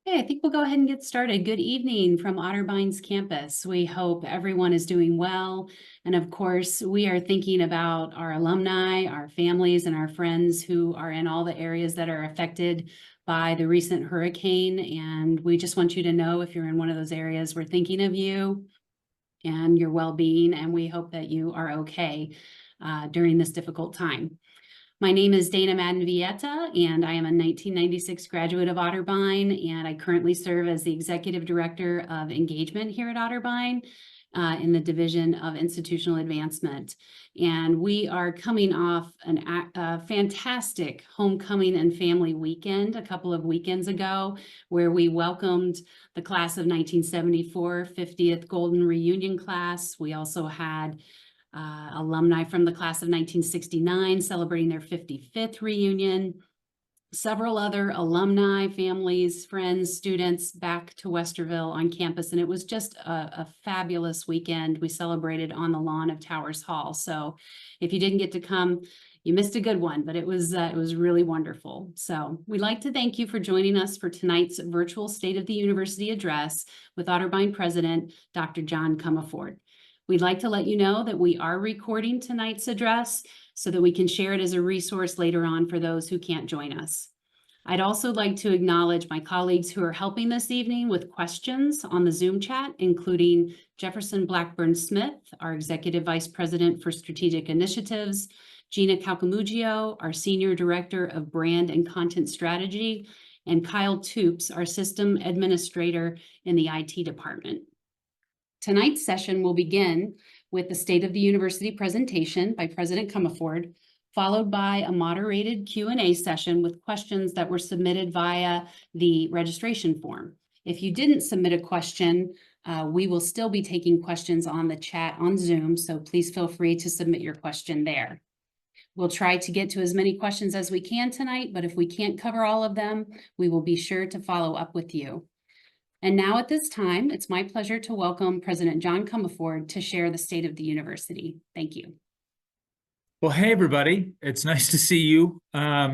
Okay, I think we'll go ahead and get started. Good evening from Otterbein's campus. We hope everyone is doing well. And of course, we are thinking about our alumni, our families, and our friends who are in all the areas that are affected by the recent hurricane. And we just want you to know if you're in one of those areas, we're thinking of you and your well-being, and we hope that you are okay during this difficult time. My name is Dana Madden-Vieta, and I am a 1996 graduate of Otterbein, and I currently serve as the Executive Director of Engagement here at Otterbein in the Division of Institutional Advancement. And we are coming off a fantastic homecoming and family weekend a couple of weekends ago, where we welcomed the class of 1974 50th Golden Reunion class. We also had alumni from the class of 1969 celebrating their 55th reunion, several other alumni, families, friends, students back to Westerville on campus. And it was just a fabulous weekend. We celebrated on the lawn of Towers Hall. So if you didn't get to come, you missed a good one, but it was really wonderful. So we'd like to thank you for joining us for tonight's virtual State of the University address with Otterbein President, Dr. John Comerford. We'd like to let you know that we are recording tonight's address so that we can share it as a resource later on for those who can't join us. I'd also like to acknowledge my colleagues who are helping this evening with questions on the Zoom chat, including Jefferson Blackburn Smith, our Executive Vice President for Strategic Initiatives, Gina Calcamugio, our Senior Director of Brand and Content Strategy, and Kyle Toops, our System Administrator in the IT Department. Tonight's session will begin with the State of the University presentation by President Comerford, followed by a moderated Q&A session with questions that were submitted via the registration form. If you didn't submit a question, we will still be taking questions on the chat on Zoom, so please feel free to submit your question there. We'll try to get to as many questions as we can tonight, but if we can't cover all of them, we will be sure to follow up with you. And now at this time, it's my pleasure to welcome President John Comerford to share the state of the university. Thank you. Well, hey, everybody. It's nice to see you. You're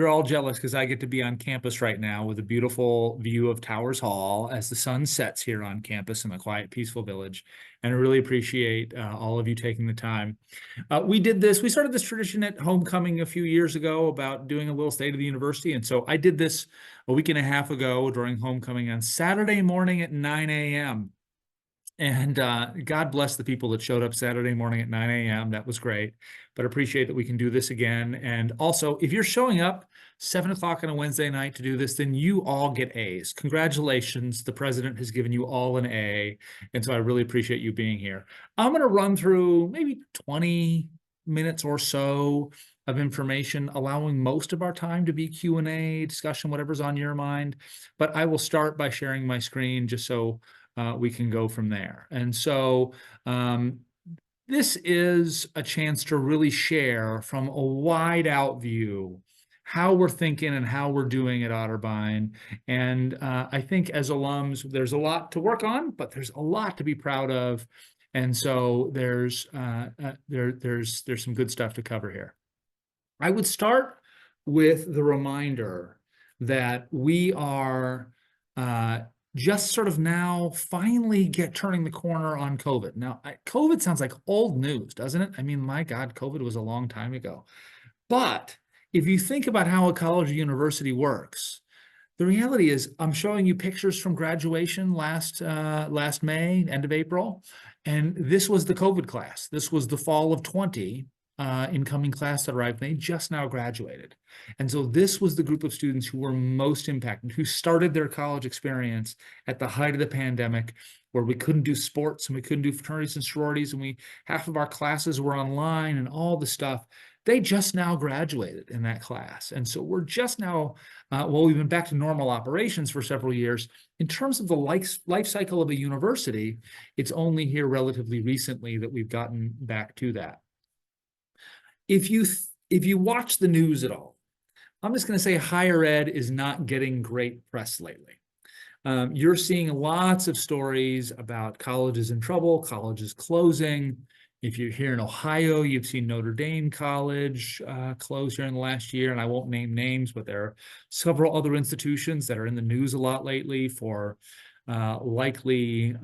all jealous because I get to be on campus right now with a beautiful view of Towers Hall as the sun sets here on campus in a quiet, peaceful village. And I really appreciate all of you taking the time. We started this tradition at homecoming a few years ago about doing a little state of the university. And so I did this a week and a half ago during homecoming on Saturday morning at 9 a.m. And God bless the people that showed up Saturday morning at 9 a.m. That was great, but appreciate that we can do this again. And also, if you're showing up 7 o'clock on a Wednesday night to do this, then you all get A's. Congratulations. The president has given you all an A. And so I really appreciate you being here. I'm going to run through maybe 20 minutes or so of information, allowing most of our time to be Q&A, discussion, whatever's on your mind. But I will start by sharing my screen just so we can go from there. And so this is a chance to really share from a wide out view how we're thinking and how we're doing at Otterbein. And I think as alums, there's a lot to work on, but there's a lot to be proud of. And so there's some good stuff to cover here. I would start with the reminder that we are just sort of now finally turning the corner on COVID. Now, COVID sounds like old news, doesn't it? I mean, my God, COVID was a long time ago. But if you think about how a college or university works, the reality is I'm showing you pictures from graduation last May, end of April, and this was the COVID class. This was the fall of 20. Incoming class that arrived, they just now graduated. And so this was the group of students who were most impacted, who started their college experience at the height of the pandemic, where we couldn't do sports and we couldn't do fraternities and sororities, and half of our classes were online and all the stuff. They just now graduated in that class. And so we're just now, we've been back to normal operations for several years. In terms of the life cycle of a university, it's only here relatively recently that we've gotten back to that. If you watch the news at all, I'm just going to say higher ed is not getting great press lately. You're seeing lots of stories about colleges in trouble, colleges closing. If you're here in Ohio, you've seen Notre Dame College close here in the last year, and I won't name names, but there are several other institutions that are in the news a lot lately for likely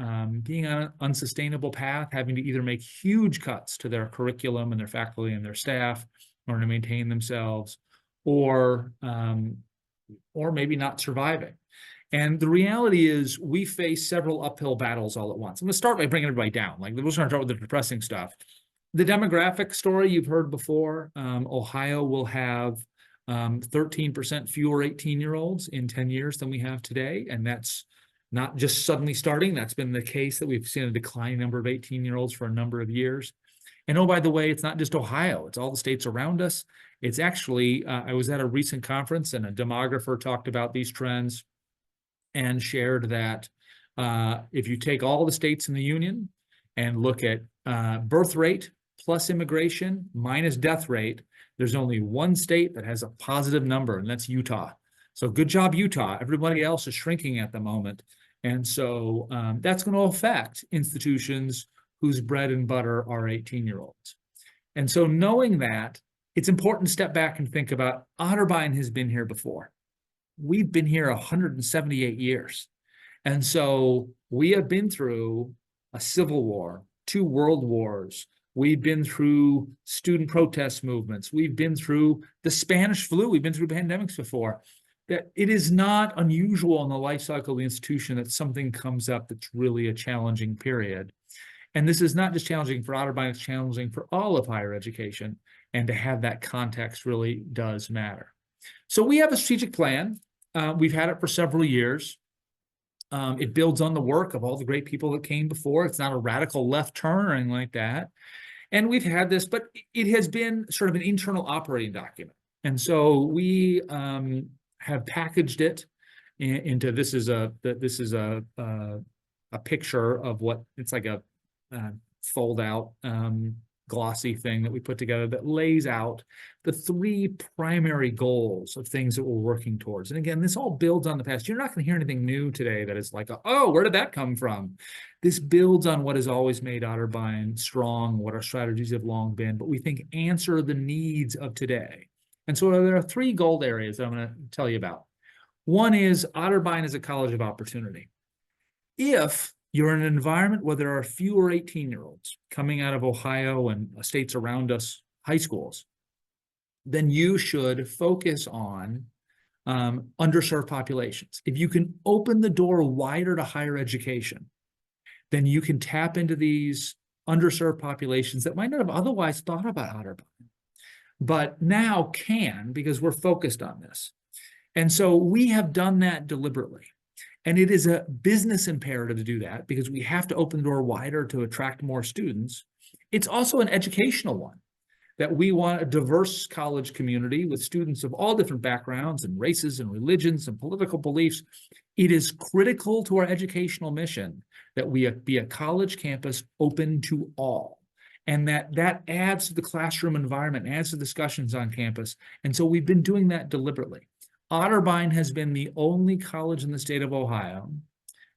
being on an unsustainable path, having to either make huge cuts to their curriculum and their faculty and their staff in order to maintain themselves, or maybe not surviving. And the reality is we face several uphill battles all at once. I'm going to start by bringing everybody down. Like, we're going to start with the depressing stuff. The demographic story you've heard before. Ohio will have 13% fewer 18-year-olds in 10 years than we have today. And that's not just suddenly starting. That's been the case that we've seen a declining number of 18-year-olds for a number of years. And oh, by the way, it's not just Ohio. It's all the states around us. It's actually, I was at a recent conference and a demographer talked about these trends and shared that if you take all the states in the union and look at birth rate plus immigration minus death rate, there's only one state that has a positive number, and that's Utah. So good job, Utah. Everybody else is shrinking at the moment. And so that's going to affect institutions whose bread and butter are 18-year-olds. And so knowing that, it's important to step back and think about Otterbein has been here before. We've been here 178 years. And so we have been through a civil war, 2 world wars. We've been through student protest movements. We've been through the Spanish flu. We've been through pandemics before. That it is not unusual in the life cycle of the institution that something comes up that's really a challenging period. And this is not just challenging for Otterbein, it's challenging for all of higher education. And to have that context really does matter. So we have a strategic plan. We've had it for several years. It builds on the work of all the great people that came before. It's not a radical left turn or anything like that. And we've had this, but it has been sort of an internal operating document. And so we have packaged it into this is a picture of what it's like a fold out glossy thing that we put together that lays out the 3 primary goals of things that we're working towards. And again, this all builds on the past. You're not going to hear anything new today that is like, oh, where did that come from? This builds on what has always made Otterbein strong, what our strategies have long been, but we think answer the needs of today. And so there are 3 goal areas that I'm going to tell you about. One is Otterbein is a college of opportunity. If you're in an environment where there are fewer 18-year-olds coming out of Ohio and states around us, high schools, then you should focus on underserved populations. If you can open the door wider to higher education, then you can tap into these underserved populations that might not have otherwise thought about Otterbein, but now can because we're focused on this. And so we have done that deliberately. And it is a business imperative to do that because we have to open the door wider to attract more students. It's also an educational one, that we want a diverse college community with students of all different backgrounds and races and religions and political beliefs. It is critical to our educational mission that we be a college campus open to all. And that adds to the classroom environment, adds to discussions on campus. And so we've been doing that deliberately. Otterbein has been the only college in the state of Ohio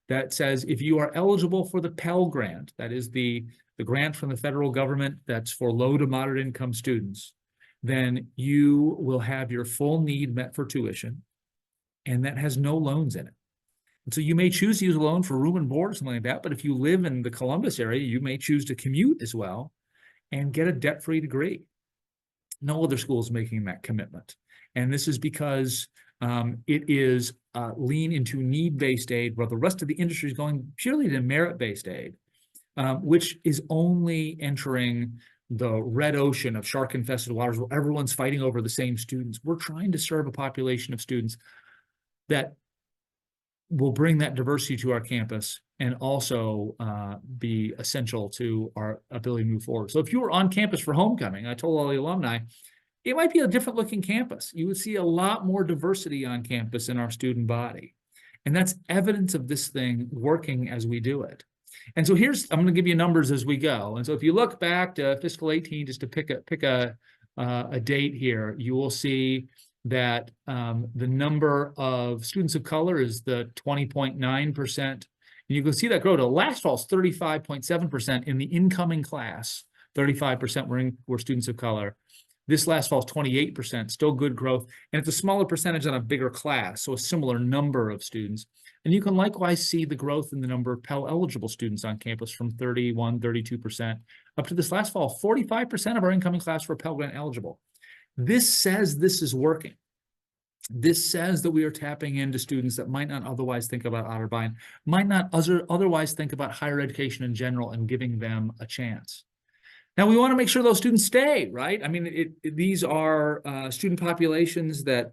that says if you are eligible for the Pell Grant, that is the grant from the federal government that's for low to moderate income students, then you will have your full need met for tuition, and that has no loans in it. And so you may choose to use a loan for room and board or something like that, but if you live in the Columbus area, you may choose to commute as well and get a debt-free degree. No other school is making that commitment. And this is because it is lean into need-based aid, while the rest of the industry is going purely to merit-based aid, which is only entering the red ocean of shark-infested waters where everyone's fighting over the same students. We're trying to serve a population of students that will bring that diversity to our campus and also be essential to our ability to move forward. So if you were on campus for homecoming, I told all the alumni, it might be a different looking campus. You would see a lot more diversity on campus in our student body. And that's evidence of this thing working as we do it. And so I'm going to give you numbers as we go. And so if you look back to fiscal 18, just to pick a date here, you will see that the number of students of color is the 20.9%. And you can see that grow to last fall's 35.7% in the incoming class 35% were students of color. This last fall is 28%, still good growth. And it's a smaller percentage on a bigger class, so a similar number of students. And you can likewise see the growth in the number of Pell eligible students on campus from 31, 32%, up to this last fall, 45% of our incoming class were Pell Grant eligible. This says this is working. This says that we are tapping into students that might not otherwise think about Otterbein, might not otherwise think about higher education in general, and giving them a chance. Now, we want to make sure those students stay, right? I mean, these are student populations that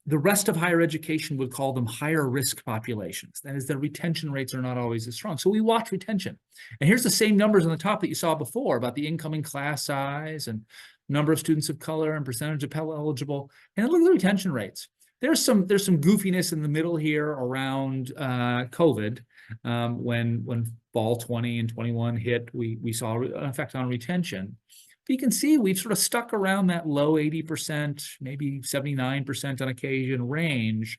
the rest of higher education would call them higher risk populations. That is, their retention rates are not always as strong. So we watch retention. And here's the same numbers on the top that you saw before about the incoming class size and number of students of color and percentage of Pell eligible. And look at the retention rates. There's some goofiness in the middle here around COVID. When fall 20 and 21 hit, we saw an effect on retention. But you can see we've sort of stuck around that low 80%, maybe 79% on occasion range.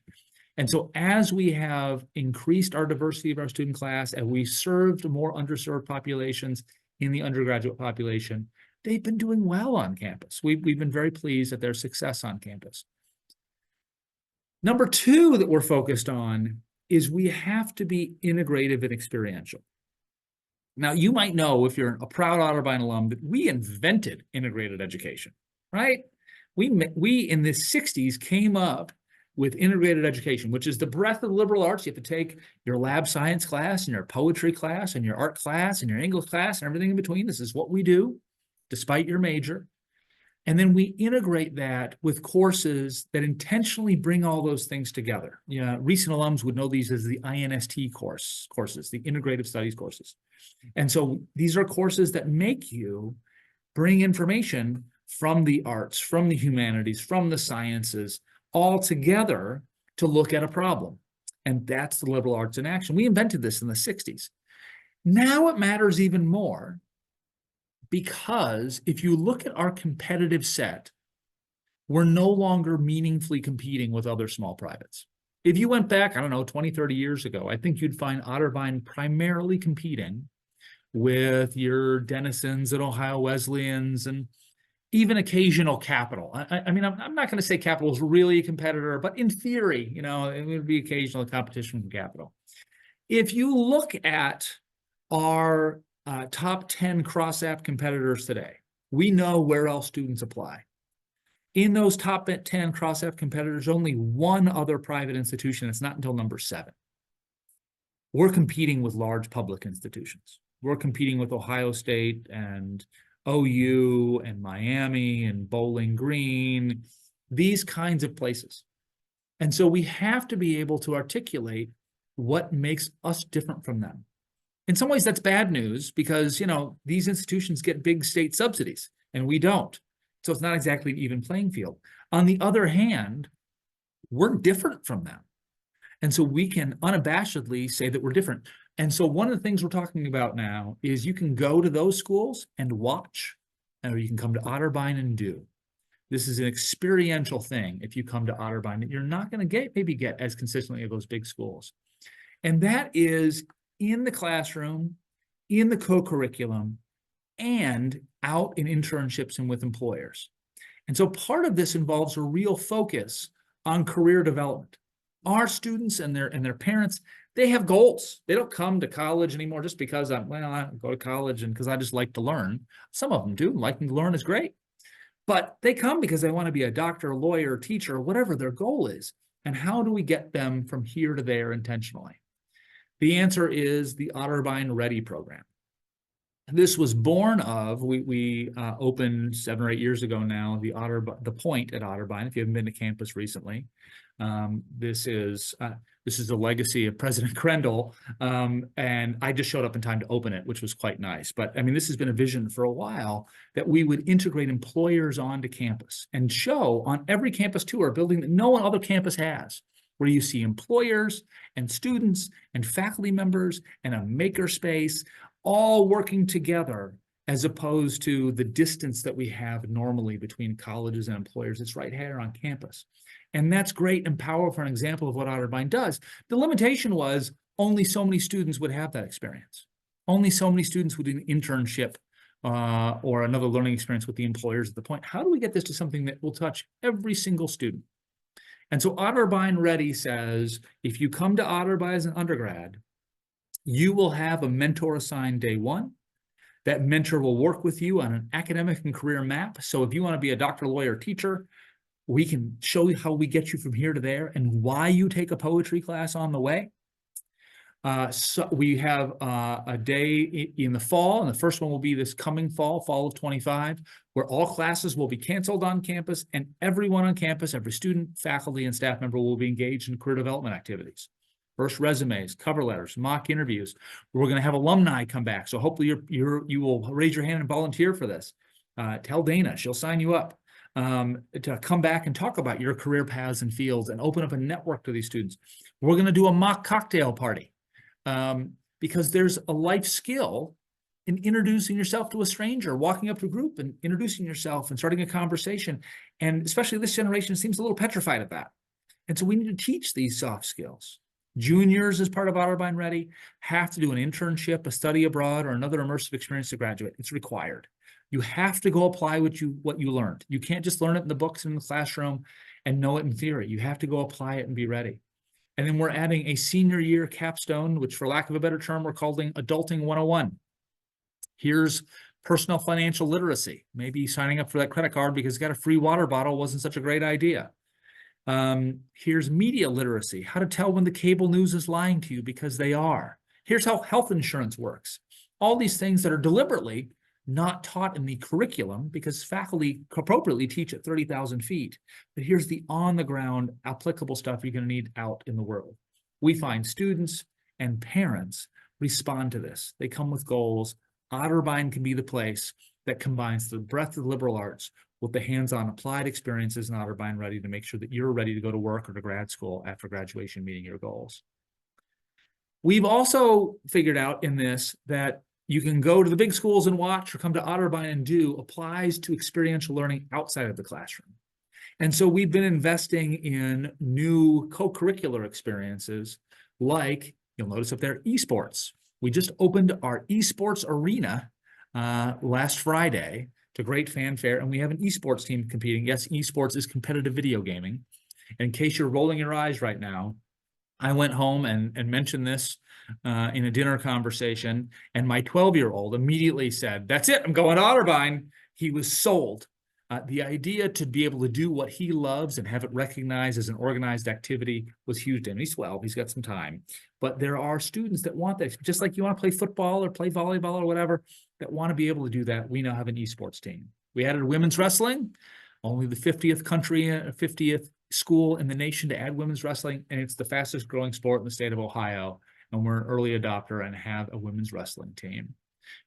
And so as we have increased our diversity of our student class and we served more underserved populations in the undergraduate population, they've been doing well on campus. We've been very pleased at their success on campus. Number two that we're focused on is we have to be integrative and experiential. Now, you might know, if you're a proud Otterbein alum, that we invented integrated education, right? We in the 60s came up with integrated education, which is the breadth of the liberal arts. You have to take your lab science class and your poetry class and your art class and your English class and everything in between. This is what we do, despite your major. And then we integrate that with courses that intentionally bring all those things together. Recent alums would know these as the INST courses, the integrative studies courses. And so these are courses that make you bring information from the arts, from the humanities, from the sciences, all together to look at a problem. And that's the liberal arts in action. We invented this in the 60s. Now it matters even more, because if you look at our competitive set, we're no longer meaningfully competing with other small privates. If you went back, I don't know, 20, 30 years ago, I think you'd find Otterbein primarily competing with your Denisons and Ohio Wesleyans and even occasional Capital. I mean, I'm not going to say Capital is really a competitor, but in theory, it would be occasional competition from Capital. If you look at our top 10 cross-app competitors today, we know where else students apply. In those top 10 cross-app competitors, only one other private institution. It's not until number 7. We're competing with large public institutions. We're competing with Ohio State and OU and Miami and Bowling Green, these kinds of places. And so we have to be able to articulate what makes us different from them. In some ways, that's bad news because, these institutions get big state subsidies and we don't. So it's not exactly an even playing field. On the other hand, we're different from them. And so we can unabashedly say that we're different. And so one of the things we're talking about now is you can go to those schools and watch, or you can come to Otterbein and do. This is an experiential thing if you come to Otterbein that you're not going to maybe get as consistently at those big schools. And that is in the classroom, in the co-curriculum, and out in internships and with employers. And so part of this involves a real focus on career development. Our students and their parents, they have goals. They don't come to college anymore just because I go to college and because I just like to learn. Some of them do. Liking to learn is great. But they come because they want to be a doctor, a lawyer, teacher, whatever their goal is. And how do we get them from here to there intentionally? The answer is the Otterbein Ready program. This was born of, we opened 7 or 8 years ago now, the Point at Otterbein, if you haven't been to campus recently. This is the legacy of President Crendel, and I just showed up in time to open it, which was quite nice. But I mean, this has been a vision for a while that we would integrate employers onto campus and show on every campus tour a building that no other campus has, where you see employers and students and faculty members and a makerspace all working together, as opposed to the distance that we have normally between colleges and employers. It's right here on campus. And that's great and powerful, an example of what Otterbein does. The limitation was only so many students would have that experience. Only so many students would do an internship or another learning experience with the employers at the point. How do we get this to something that will touch every single student? And so Otterbein Ready says, if you come to Otterbein as an undergrad, you will have a mentor assigned day one. That mentor will work with you on an academic and career map. So if you want to be a doctor, lawyer, teacher, we can show you how we get you from here to there and why you take a poetry class on the way. So we have a day in the fall, and the first one will be this coming fall of 25, where all classes will be canceled on campus, and everyone on campus, every student, faculty, and staff member will be engaged in career development activities. First resumes, cover letters, mock interviews. We're going to have alumni come back. So hopefully you will raise your hand and volunteer for this. Tell Dana, she'll sign you up to come back and talk about your career paths and fields and open up a network to these students. We're going to do a mock cocktail party. Because there's a life skill in introducing yourself to a stranger, walking up to a group and introducing yourself and starting a conversation. And especially this generation seems a little petrified at that. And so we need to teach these soft skills. Juniors, as part of Otterbein Ready, have to do an internship, a study abroad, or another immersive experience to graduate. It's required. You have to go apply what you learned. You can't just learn it in the books and in the classroom and know it in theory. You have to go apply it and be ready. And then we're adding a senior year capstone, which for lack of a better term, we're calling Adulting 101. Here's personal financial literacy. Maybe signing up for that credit card because you got a free water bottle wasn't such a great idea. Here's media literacy, how to tell when the cable news is lying to you because they are. Here's how health insurance works. All these things that are deliberately not taught in the curriculum because faculty appropriately teach at 30,000 feet. But here's the on-the-ground applicable stuff you're going to need out in the world. We find students and parents respond to this. They come with goals. Otterbein can be the place that combines the breadth of the liberal arts with the hands-on applied experiences in Otterbein Ready to make sure that you're ready to go to work or to grad school after graduation meeting your goals. We've also figured out in this that you can go to the big schools and watch or come to Otterbein and do applies to experiential learning outside of the classroom. And so we've been investing in new co-curricular experiences like, you'll notice up there, esports. We just opened our esports arena last Friday to great fanfare, and we have an esports team competing. Yes, esports is competitive video gaming. In case you're rolling your eyes right now, I went home and mentioned this in a dinner conversation, and my 12-year-old immediately said, "That's it, I'm going to Otterbein." He was sold. The idea to be able to do what he loves and have it recognized as an organized activity was huge to him. He's 12, he's got some time. But there are students that want that. Just like you want to play football or play volleyball or whatever, that want to be able to do that. We now have an esports team. We added women's wrestling, only the 50th country, 50th school in the nation to add women's wrestling, and it's the fastest growing sport in the state of Ohio, and we're an early adopter and have a women's wrestling team.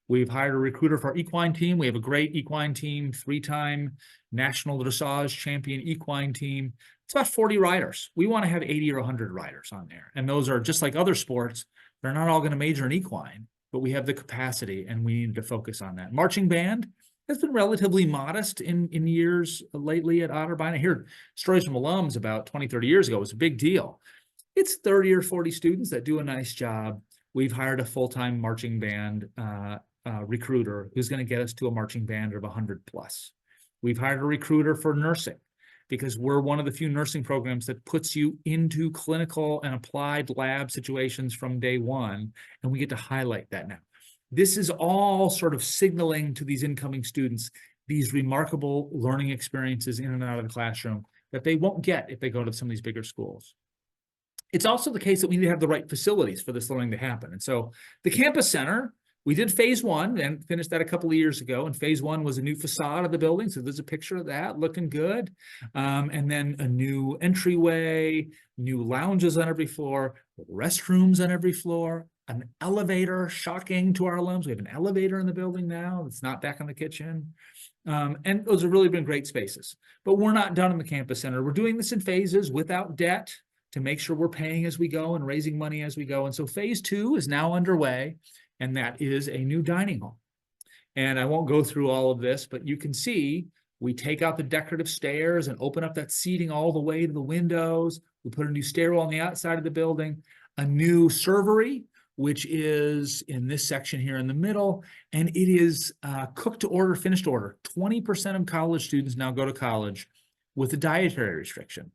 We've hired a recruiter for our equine team. We have a great equine team, 3-time national dressage champion equine team. It's about 40 riders. We want to have 80 or 100 riders on there, and those are just like other sports. They're not all going to major in equine, but we have the capacity, and we need to focus on that. Marching band has been relatively modest in years lately at Otterbein. I hear stories from alums about 20, 30 years ago. It was a big deal. It's 30 or 40 students that do a nice job. We've hired a full-time marching band recruiter who's going to get us to a marching band of 100 plus. We've hired a recruiter for nursing because we're one of the few nursing programs that puts you into clinical and applied lab situations from day one, and we get to highlight that now. This is all sort of signaling to these incoming students these remarkable learning experiences in and out of the classroom that they won't get if they go to some of these bigger schools. It's also the case that we need to have the right facilities for this learning to happen. And so the campus center, we did phase 1 and finished that a couple of years ago. And phase 1 was a new facade of the building. So there's a picture of that looking good. And then a new entryway, new lounges on every floor, restrooms on every floor, an elevator, shocking to our alums. We have an elevator in the building now. It's not back in the kitchen. And those have really been great spaces. But we're not done in the campus center. We're doing this in phases without debt to make sure we're paying as we go and raising money as we go. And so phase 2 is now underway, and that is a new dining hall. And I won't go through all of this, but you can see we take out the decorative stairs and open up that seating all the way to the windows. We put a new stairwell on the outside of the building, a new servery which is in this section here in the middle, and it is cooked to order, finished order. 20% of college students now go to college with a dietary restriction.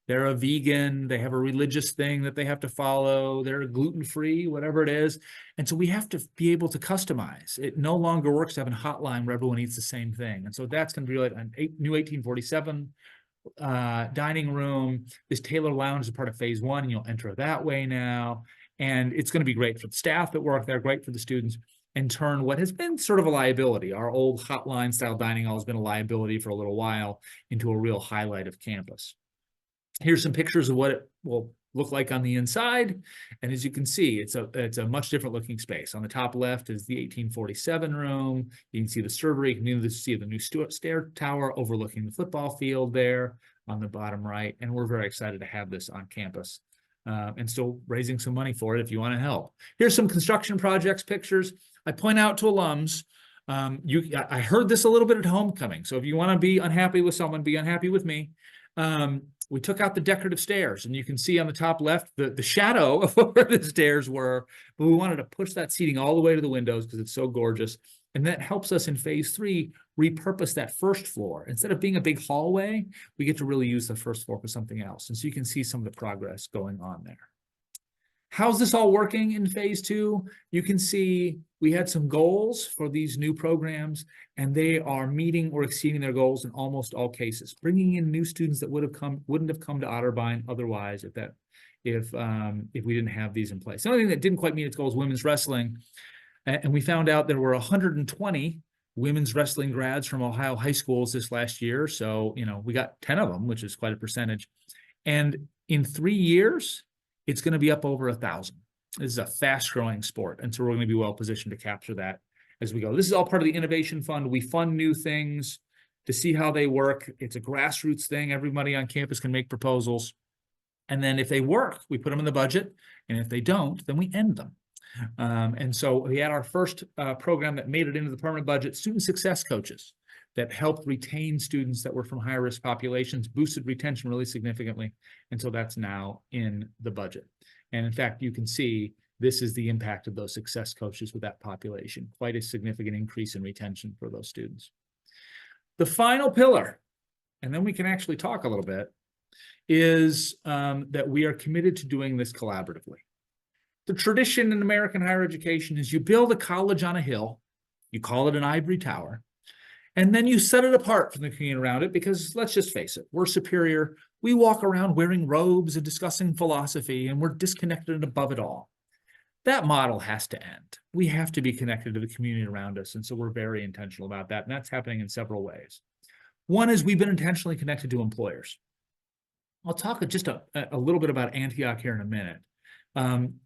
They're a vegan, they have a religious thing that they have to follow, they're gluten-free, whatever it is. And so we have to be able to customize. It no longer works to have a hotline where everyone eats the same thing. And so that's going to be like a new 1847 dining room. This Taylor Lounge is part of phase 1, and you'll enter that way now. And it's going to be great for the staff that work there, great for the students, and turn what has been sort of a liability. Our old hotline style dining hall has been a liability for a little while into a real highlight of campus. Here's some pictures of what it will look like on the inside. And as you can see, it's a much different looking space. On the top left is the 1847 room. You can see the server. You can see the new stair tower overlooking the football field there on the bottom right. And we're very excited to have this on campus and still raising some money for it if you want to help. Here's some construction projects pictures. I point out to alums, I heard this a little bit at homecoming. So if you want to be unhappy with someone, be unhappy with me. We took out the decorative stairs, and you can see on the top left the shadow of where the stairs were, but we wanted to push that seating all the way to the windows because it's so gorgeous. And that helps us in phase 3 repurpose that first floor. Instead of being a big hallway, we get to really use the first floor for something else. And so you can see some of the progress going on there. How's this all working in phase 2? You can see we had some goals for these new programs, and they are meeting or exceeding their goals in almost all cases, bringing in new students that wouldn't have come to Otterbein otherwise if we didn't have these in place. The only thing that didn't quite meet its goal is women's wrestling, and we found out there were 120 women's wrestling grads from Ohio high schools this last year. So, we got 10 of them, which is quite a percentage. And in 3 years, it's going to be up over 1,000. This is a fast-growing sport, and so we're going to be well positioned to capture that as we go. This is all part of the Innovation Fund. We fund new things to see how they work. It's a grassroots thing. Everybody on campus can make proposals. And then if they work, we put them in the budget. And if they don't, then we end them. And so we had our first program that made it into the permanent budget, student success coaches that helped retain students that were from high-risk populations, boosted retention really significantly. And so that's now in the budget. And in fact, you can see this is the impact of those success coaches with that population, quite a significant increase in retention for those students. The final pillar, and then we can actually talk a little bit, is that we are committed to doing this collaboratively. The tradition in American higher education is you build a college on a hill, you call it an ivory tower, and then you set it apart from the community around it because, let's just face it, we're superior. We walk around wearing robes and discussing philosophy, and we're disconnected and above it all. That model has to end. We have to be connected to the community around us, and so we're very intentional about that, and that's happening in several ways. One is we've been intentionally connected to employers. I'll talk just a little bit about Antioch here in a minute.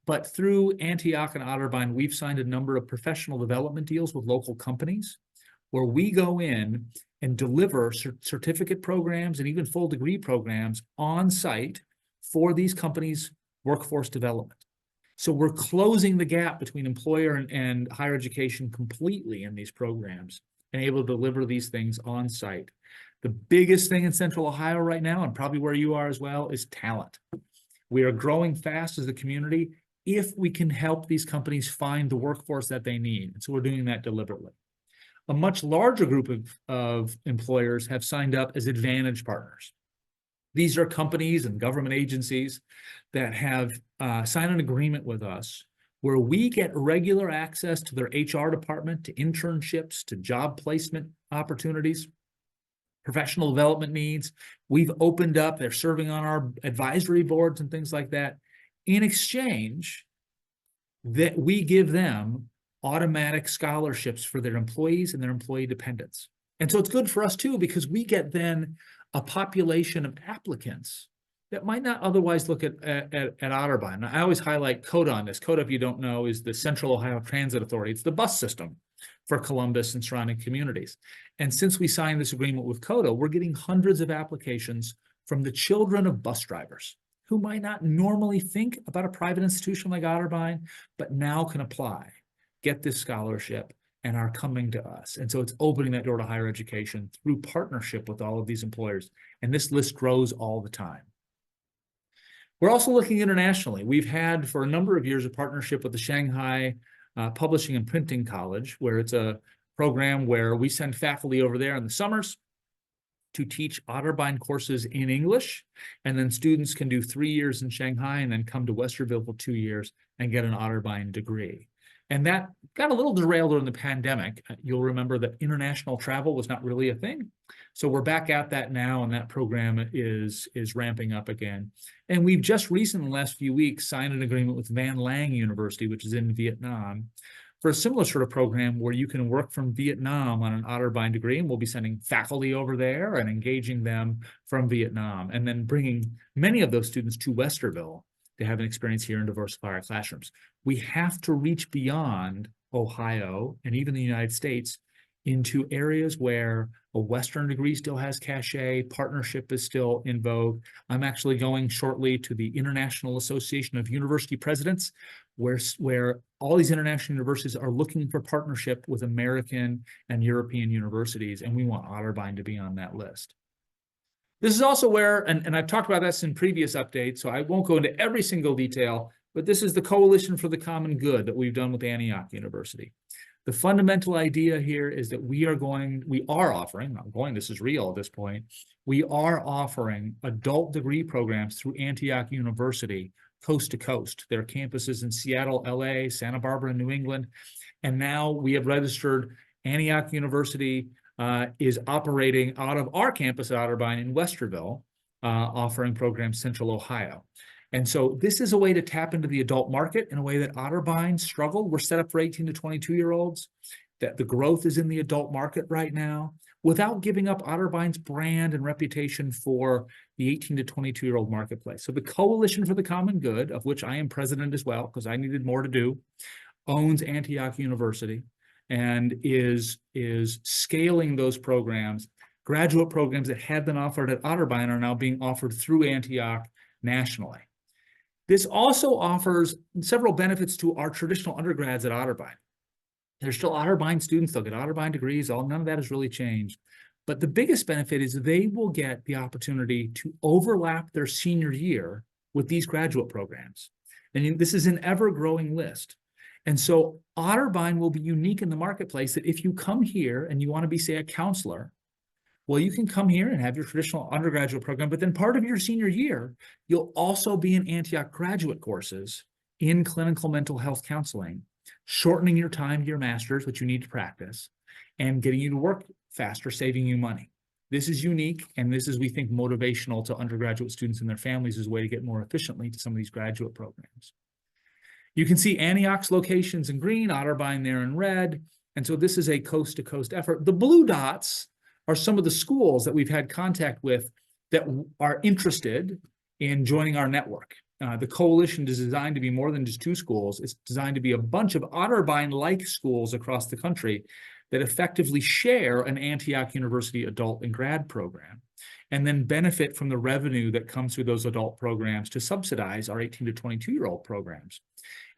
But through Antioch and Otterbein, we've signed a number of professional development deals with local companies where we go in and deliver certificate programs and even full degree programs on site for these companies' workforce development. So we're closing the gap between employer and higher education completely in these programs and able to deliver these things on site. The biggest thing in Central Ohio right now, and probably where you are as well, is talent. We are growing fast as a community if we can help these companies find the workforce that they need. And so we're doing that deliberately. A much larger group of employers have signed up as Advantage partners. These are companies and government agencies that have signed an agreement with us where we get regular access to their HR department, to internships, to job placement opportunities, professional development needs. We've opened up, they're serving on our advisory boards and things like that. In exchange, that we give them automatic scholarships for their employees and their employee dependents. And so it's good for us too, because we get then a population of applicants that might not otherwise look at Otterbein. I always highlight CODA on this. CODA, if you don't know, is the Central Ohio Transit Authority. It's the bus system for Columbus and surrounding communities. And since we signed this agreement with CODA, we're getting hundreds of applications from the children of bus drivers who might not normally think about a private institution like Otterbein, but now can apply, get this scholarship, and are coming to us. And so it's opening that door to higher education through partnership with all of these employers. And this list grows all the time. We're also looking internationally. We've had for a number of years a partnership with the Shanghai Publishing and Printing College, where it's a program where we send faculty over there in the summers to teach Otterbein courses in English, and then students can do 3 years in Shanghai and then come to Westerville for 2 years and get an Otterbein degree. And that got a little derailed during the pandemic. You'll remember that international travel was not really a thing. So we're back at that now, and that program is ramping up again. And we've just recently, in the last few weeks, signed an agreement with Van Lang University, which is in Vietnam, for a similar sort of program where you can work from Vietnam on an Otterbein degree, and we'll be sending faculty over there and engaging them from Vietnam, and then bringing many of those students to Westerville to have an experience here and diversify our classrooms. We have to reach beyond Ohio and even the United States into areas where a Western degree still has cachet, partnership is still in vogue. I'm actually going shortly to the International Association of University Presidents, where all these international universities are looking for partnership with American and European universities, and we want Otterbein to be on that list. This is also where, and I've talked about this in previous updates, so I won't go into every single detail, but this is the Coalition for the Common Good that we've done with Antioch University. The fundamental idea here is that we are offering, not going, this is real at this point, we are offering adult degree programs through Antioch University, coast to coast. There are campuses in Seattle, LA, Santa Barbara, New England, and now we have registered Antioch University is operating out of our campus at Otterbein in Westerville, offering programs Central Ohio. And so this is a way to tap into the adult market in a way that Otterbein struggled. We're set up for 18 to 22-year-olds, that the growth is in the adult market right now, without giving up Otterbein's brand and reputation for the 18 to 22-year-old marketplace. So the Coalition for the Common Good, of which I am president as well, because I needed more to do, owns Antioch University and is scaling those programs. Graduate programs that had been offered at Otterbein are now being offered through Antioch nationally. This also offers several benefits to our traditional undergrads at Otterbein. They're still Otterbein students, they'll get Otterbein degrees, none of that has really changed. But the biggest benefit is they will get the opportunity to overlap their senior year with these graduate programs. And this is an ever-growing list. And so Otterbein will be unique in the marketplace that if you come here and you want to be, say, a counselor, well, you can come here and have your traditional undergraduate program, but then part of your senior year, you'll also be in Antioch graduate courses in clinical mental health counseling, shortening your time to your master's, which you need to practice, and getting you to work faster, saving you money. This is unique, and this is, we think, motivational to undergraduate students and their families as a way to get more efficiently to some of these graduate programs. You can see Antioch's locations in green, Otterbein there in red, and so this is a coast-to-coast effort. The blue dots are some of the schools that we've had contact with that are interested in joining our network. The coalition is designed to be more than just 2 schools. It's designed to be a bunch of Otterbein-like schools across the country that effectively share an Antioch University adult and grad program, and then benefit from the revenue that comes through those adult programs to subsidize our 18 to 22-year-old programs.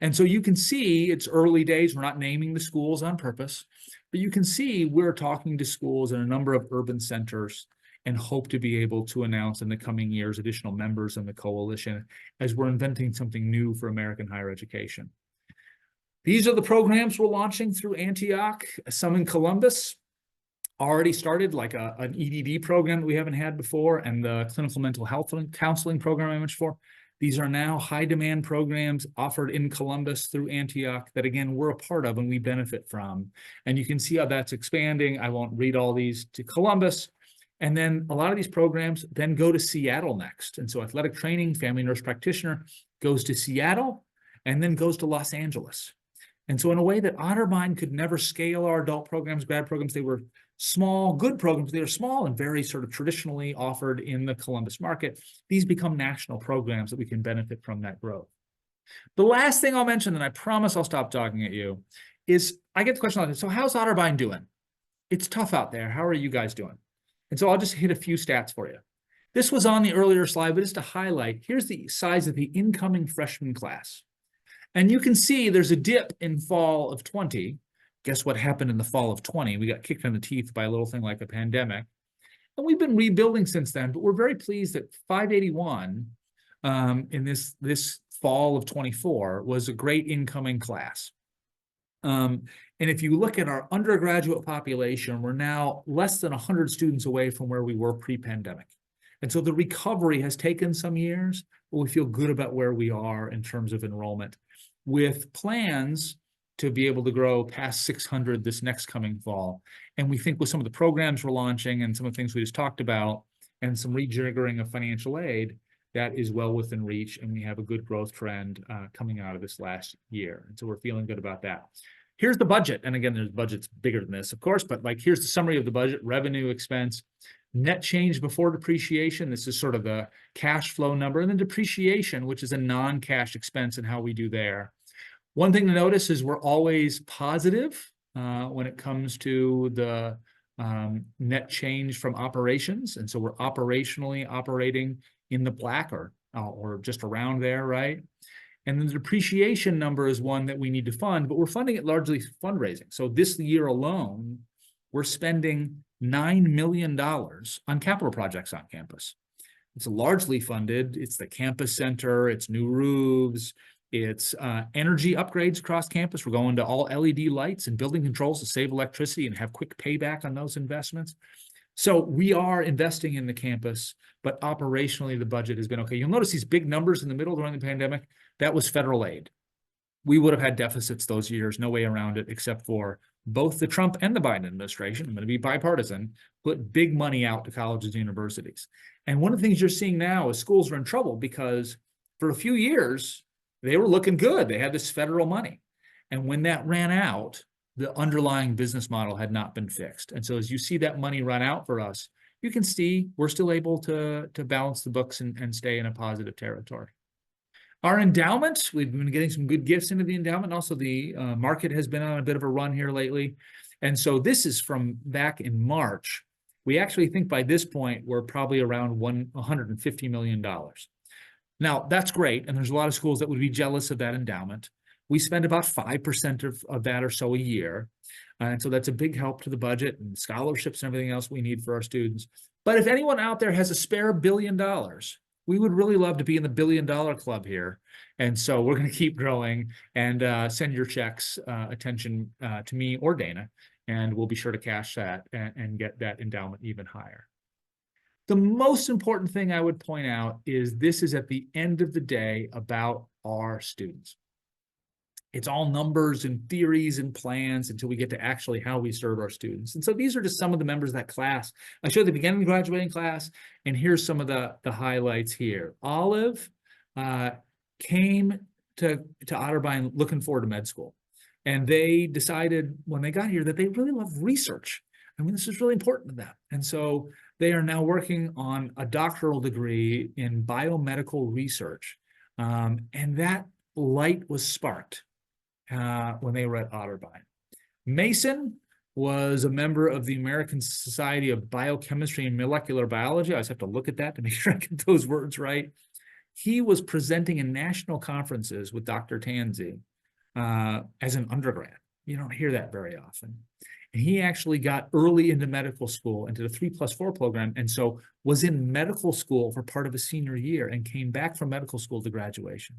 And so you can see it's early days. We're not naming the schools on purpose, but you can see we're talking to schools in a number of urban centers and hope to be able to announce in the coming years additional members in the coalition as we're inventing something new for American higher education. These are the programs we're launching through Antioch. Some in Columbus already started, like an EDD program that we haven't had before, and the clinical mental health counseling program I mentioned before. These are now high demand programs offered in Columbus through Antioch that, again, we're a part of and we benefit from. And you can see how that's expanding. I won't read all these to Columbus. And then a lot of these programs then go to Seattle next. And so athletic training, family nurse practitioner goes to Seattle and then goes to Los Angeles. And so in a way that Otterbein could never scale our adult programs, grad programs, they were small, good programs. They are small and very sort of traditionally offered in the Columbus market. These become national programs that we can benefit from that growth. The last thing I'll mention, and I promise I'll stop talking at you, is I get the question like this: so how's Otterbein doing? It's tough out there. How are you guys doing? And so I'll just hit a few stats for you. This was on the earlier slide, but just to highlight, here's the size of the incoming freshman class. And you can see there's a dip in fall of 20. Guess what happened in the fall of 20? We got kicked in the teeth by a little thing like a pandemic. And we've been rebuilding since then, but we're very pleased that 581 in this fall of 24 was a great incoming class. And if you look at our undergraduate population, we're now less than 100 students away from where we were pre-pandemic. And so the recovery has taken some years, but we feel good about where we are in terms of enrollment, with plans to be able to grow past 600 this next coming fall. And we think with some of the programs we're launching and some of the things we just talked about and some rejiggering of financial aid, that is well within reach, and we have a good growth trend coming out of this last year. And so we're feeling good about that. Here's the budget. And again, there's budgets bigger than this, of course, but like here's the summary of the budget: revenue, expense, net change before depreciation. This is sort of the cash flow number, and then depreciation, which is a non-cash expense, and how we do there. One thing to notice is we're always positive when it comes to the net change from operations. And so we're operationally operating in the black or just around there, right? And then the depreciation number is one that we need to fund, but we're funding it largely fundraising. So this year alone, we're spending $9 million on capital projects on campus. It's largely funded. It's the campus center, it's new roofs, it's energy upgrades across campus. We're going to all LED lights and building controls to save electricity and have quick payback on those investments. So we are investing in the campus, but operationally the budget has been okay. You'll notice these big numbers in the middle during the pandemic. That was federal aid. We would have had deficits those years, no way around it, except for both the Trump and the Biden administration, I'm going to be bipartisan, put big money out to colleges and universities. And one of the things you're seeing now is schools are in trouble because for a few years, they were looking good. They had this federal money. And when that ran out, the underlying business model had not been fixed. And so as you see that money run out for us, you can see we're still able to balance the books and stay in a positive territory. Our endowment, we've been getting some good gifts into the endowment. Also, the market has been on a bit of a run here lately. And so this is from back in March. We actually think by this point, we're probably around $150 million. Now, that's great. And there's a lot of schools that would be jealous of that endowment. We spend about 5% of that or so a year. And so that's a big help to the budget and scholarships and everything else we need for our students. But if anyone out there has a spare $1 billion, we would really love to be in the $1 billion club here. And so we're going to keep growing, and send your checks attention to me or Dana, and we'll be sure to cash that and get that endowment even higher. The most important thing I would point out is this is at the end of the day about our students. It's all numbers and theories and plans until we get to actually how we serve our students. And so these are just some of the members of that class. I showed the beginning of the graduating class, and here's some of the highlights here. Olive came to Otterbein looking forward to med school. And they decided when they got here that they really love research. I mean, this is really important to them. And so they are now working on a doctoral degree in biomedical research. And that light was sparked when they were at Otterbein. Mason was a member of the American Society of Biochemistry and Molecular Biology. I always have to look at that to make sure I get those words right. He was presenting in national conferences with Dr. Tanzi as an undergrad. You don't hear that very often. And he actually got early into medical school, into the 3+4 program, and so was in medical school for part of his senior year and came back from medical school to graduation.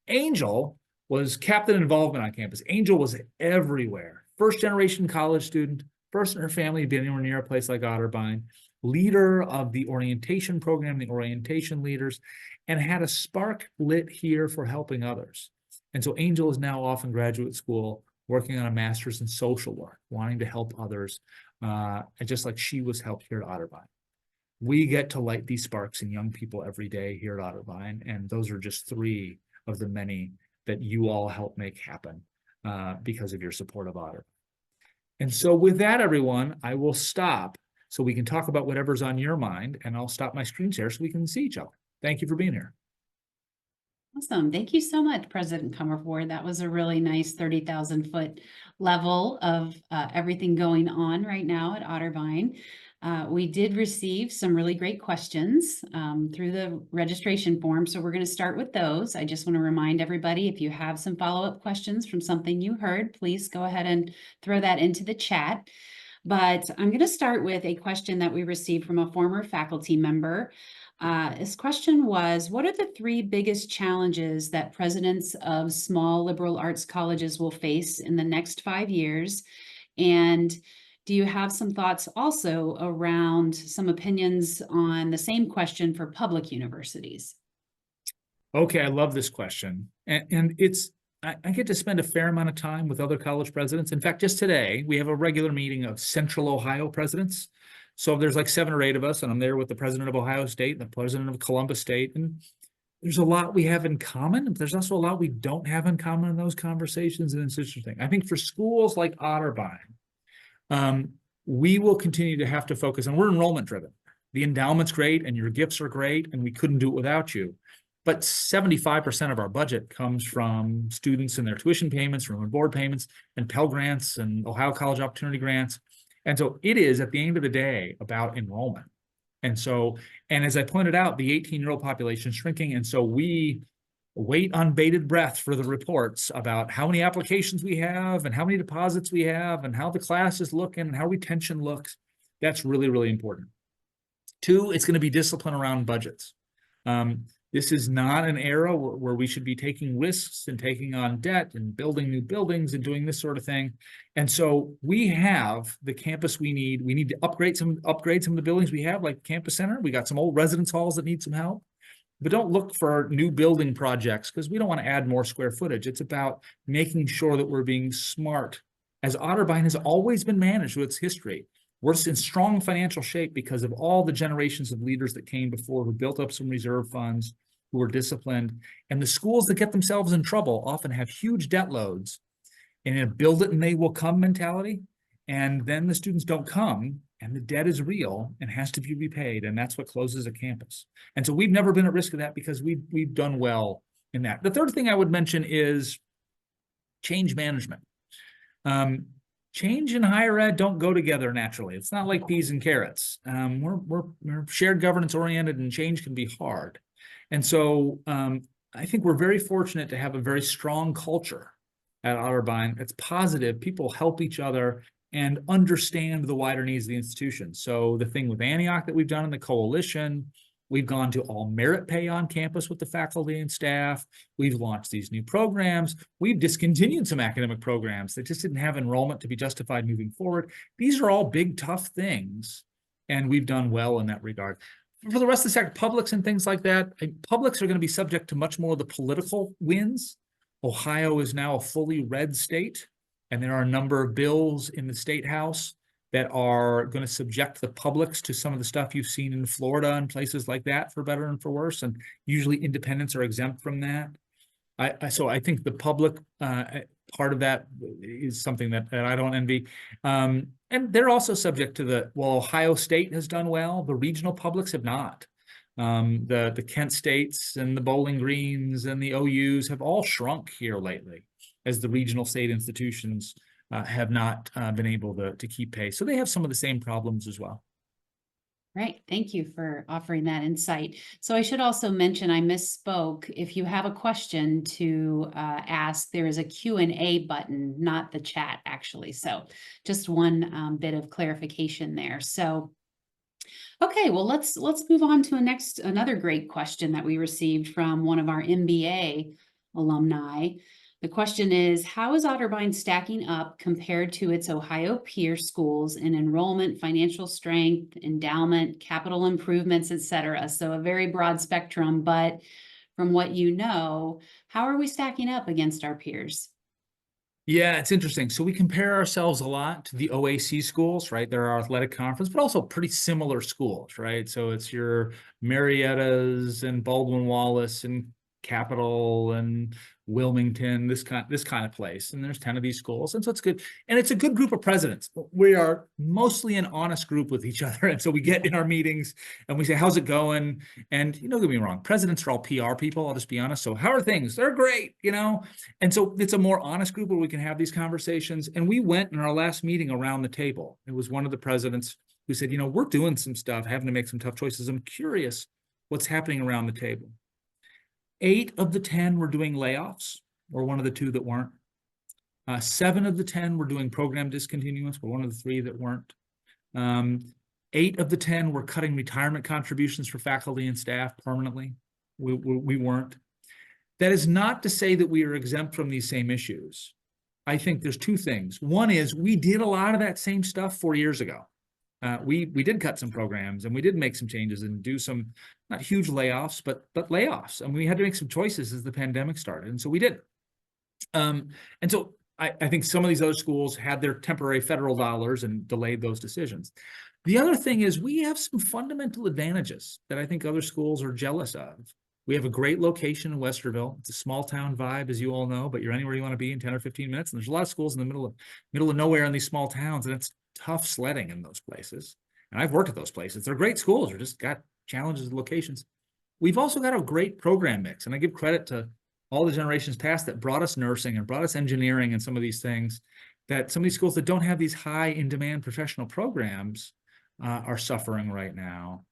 Angel was captain involvement on campus. Angel was everywhere. First generation college student, first in her family to be anywhere near a place like Otterbein, leader of the orientation program, the orientation leaders, and had a spark lit here for helping others. And so Angel is now off in graduate school, working on a master's in social work, wanting to help others, and just like she was helped here at Otterbein. We get to light these sparks in young people every day here at Otterbein, and those are just 3 of the many that you all help make happen because of your support of Otterbein. And so with that, everyone, I will stop so we can talk about whatever's on your mind, and I'll stop my screen share so we can see each other. Thank you for being here. Awesome. Thank you so much, President Comerford. That was a really nice 30,000-foot level of everything going on right now at Otterbein. We did receive some really great questions through the registration form, so we're going to start with those. I just want to remind everybody, if you have some follow-up questions from something you heard, please go ahead and throw that into the chat. But I'm going to start with a question that we received from a former faculty member. His question was, what are the three biggest challenges that presidents of small liberal arts colleges will face in the next 5 years? And do you have some thoughts also around some opinions on the same question for public universities? Okay, I love this question. And I get to spend a fair amount of time with other college presidents. In fact, just today, we have a regular meeting of Central Ohio presidents. So there's like 7 or 8 of us, and I'm there with the president of Ohio State and the president of Columbus State. And there's a lot we have in common, but there's also a lot we don't have in common in those conversations. And it's interesting. I think for schools like Otterbein, we will continue to have to focus, and we're enrollment driven. The endowment's great and your gifts are great, and we couldn't do it without you. But 75% of our budget comes from students and their tuition payments, room and board payments, and Pell Grants and Ohio College Opportunity Grants. And so it is, at the end of the day, about enrollment. And so, and as I pointed out, the 18-year-old population is shrinking. And so we wait on bated breath for the reports about how many applications we have and how many deposits we have and how the class is looking and how retention looks. That's really, really important. 2, it's going to be discipline around budgets. This is not an era where we should be taking risks and taking on debt and building new buildings and doing this sort of thing. And so we have the campus we need. We need to upgrade some of the buildings we have, like Campus Center. We got some old residence halls that need some help. But don't look for new building projects because we don't want to add more square footage. It's about making sure that we're being smart, as Otterbein has always been managed with its history. We're in strong financial shape because of all the generations of leaders that came before who built up some reserve funds, who were disciplined. And the schools that get themselves in trouble often have huge debt loads and a build it and they will come mentality. And then the students don't come and the debt is real and has to be repaid. And that's what closes a campus. And so we've never been at risk of that because we've done well in that. The third thing I would mention is change management. Change and higher ed don't go together naturally. It's not like peas and carrots. We're shared governance oriented and change can be hard. And so I think we're very fortunate to have a very strong culture at Otterbein. It's positive. People help each other and understand the wider needs of the institution. So the thing with Antioch that we've done in the coalition, we've gone to all merit pay on campus with the faculty and staff. We've launched these new programs. We've discontinued some academic programs that just didn't have enrollment to be justified moving forward. These are all big, tough things, and we've done well in that regard. For the rest of the sector, publics and things like that, publics are going to be subject to much more of the political winds. Ohio is now a fully red state, and there are a number of bills in the state house that are going to subject the publics to some of the stuff you've seen in Florida and places like that, for better and for worse. And usually independents are exempt from that. So I think the public part of that is something that I don't envy. And they're also subject to Ohio State has done well, the regional publics have not. The Kent States and the Bowling Greens and the OUs have all shrunk here lately as the regional state institutions have not been able to keep pace. So they have some of the same problems as well. Right. Thank you for offering that insight. So I should also mention, I misspoke. If you have a question to ask, there is a Q&A button, not the chat, actually. So just one bit of clarification there. So, okay, well, let's move on to another great question that we received from one of our MBA alumni. The question is, how is Otterbein stacking up compared to its Ohio peer schools in enrollment, financial strength, endowment, capital improvements, et cetera? So a very broad spectrum, but from what you know, how are we stacking up against our peers? Yeah, it's interesting. So we compare ourselves a lot to the OAC schools, right? They're our athletic conference, but also pretty similar schools, right? So it's your Mariettas and Baldwin Wallace and Capital and Wilmington, this kind of place. And there's 10 of these schools. And so it's good. And it's a good group of presidents. We are mostly an honest group with each other. And so we get in our meetings and we say, how's it going? And don't get me wrong, presidents are all PR people. I'll just be honest. So how are things? They're great, And so it's a more honest group where we can have these conversations. And we went in our last meeting around the table. It was one of the presidents who said, we're doing some stuff, having to make some tough choices. I'm curious what's happening around the table. 8 of the 10 were doing layoffs, or one of the 2 that weren't. 7 of the 10 were doing program discontinuance. We're one of the 3 that weren't. 8 of the 10 were cutting retirement contributions for faculty and staff permanently. We weren't. That is not to say that we are exempt from these same issues. I think there's 2 things. One is we did a lot of that same stuff 4 years ago. We did cut some programs, and we did make some changes and do some not huge layoffs, but layoffs. And we had to make some choices as the pandemic started, and so we did. And so I think some of these other schools had their temporary federal dollars and delayed those decisions. The other thing is we have some fundamental advantages that I think other schools are jealous of. We have a great location in Westerville. It's a small town vibe, as you all know, but you're anywhere you want to be in 10 or 15 minutes. And there's a lot of schools in the middle of nowhere in these small towns, and it's tough sledding in those places. And I've worked at those places. They're great schools. They're just got challenges and locations. We've also got a great program mix, and I give credit to all the generations past that brought us nursing and brought us engineering and some of these things, that some of these schools that don't have these high in-demand professional programs are suffering right now.